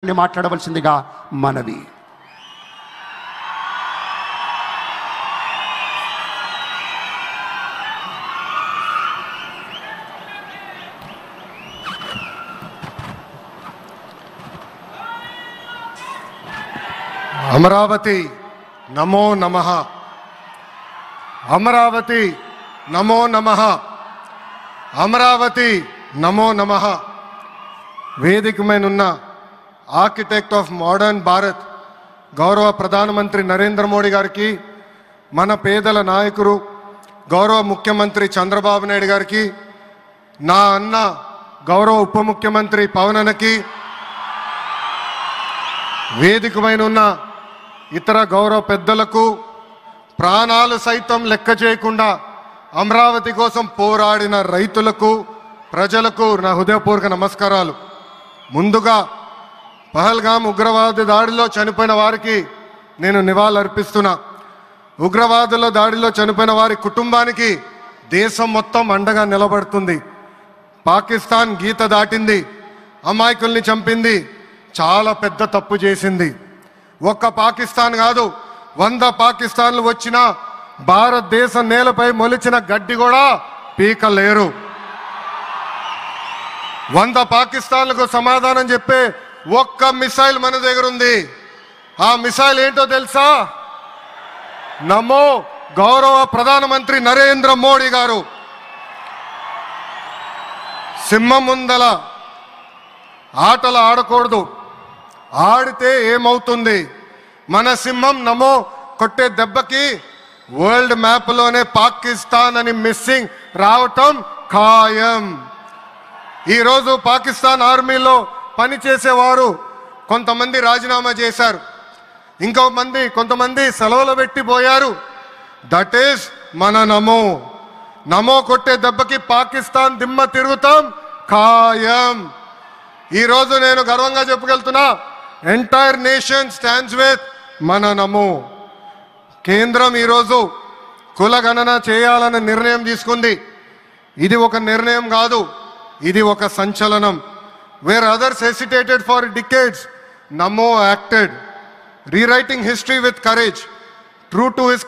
మాట్లాడవలసిందిగా మనవి. అమరావతి నమో నమః. అమరావతి నమో నమః. అమరావతి నమో నమః. వేదిక మీదున్న ఆర్కిటెక్ట్ ఆఫ్ మోడర్న్ భారత్ గౌరవ ప్రధానమంత్రి నరేంద్ర మోడీ గారికి, మన పేదల నాయకుడు గౌరవ ముఖ్యమంత్రి చంద్రబాబు నాయుడు గారికి, నా అన్న గౌరవ ఉప ముఖ్యమంత్రి పవన్ అన్నకి, వేదిక మీదున్న ఇతర గౌరవ పెద్దలకు, ప్రాణాలు సైతం లెక్క చేయకుండా అమరావతి కోసం పోరాడిన రైతులకు, ప్రజలకు నా హృదయపూర్వక నమస్కారాలు. ముందుగా పహల్గామ్ ఉగ్రవాద దాడిలో చనిపోయిన వారికి నేను నివాళులర్పిస్తున్నా. ఉగ్రవాదుల దాడిలో చనిపోయిన వారి కుటుంబానికి దేశం మొత్తం అండగా నిలబడుతుంది. పాకిస్తాన్ గీత దాటింది, అమాయకుల్ని చంపింది, చాలా పెద్ద తప్పు చేసింది. ఒక్క పాకిస్తాన్ కాదు, 100 పాకిస్తాన్లు వచ్చినా భారతదేశ నేలపై మొలిచిన గడ్డి కూడా పీకలేరు. 100 పాకిస్తాన్లకు సమాధానం చెప్పే ఒక్క మిసైల్ మన దగ్గర ఉంది. ఆ మిసైల్ ఏంటో తెలుసా? నమో గౌరవ ప్రధానమంత్రి నరేంద్ర మోడీ గారు. సింహం ముందల ఆటలు ఆడకూడదు, ఆడితే ఏమవుతుంది? మన సింహం నమో కొట్టే దెబ్బకి వరల్డ్ మ్యాప్లోనే పాకిస్తాన్ అని మిస్సింగ్ రావటం ఖాయం. ఈరోజు పాకిస్తాన్ ఆర్మీలో పనిచేసేవారు కొంతమంది రాజీనామా చేశారు, కొంతమంది సెలవులు పెట్టిపోయారు. దట్ ఈస్ మన నమో. నమో కొట్టే దెబ్బకి పాకిస్తాన్ దిమ్మ తిరుగుతాం ఖాయం. ఈరోజు నేను గర్వంగా చెప్పగలుగుతున్నా, ఎంటైర్ నేషన్ స్టాండ్స్ విత్ మన నమో. కేంద్రం ఈరోజు కులగణన చేయాలన్న నిర్ణయం తీసుకుంది. ఇది ఒక నిర్ణయం కాదు, ఇది ఒక సంచలనం. Where others hesitated for decades, Namo acted, rewriting history with courage, true to his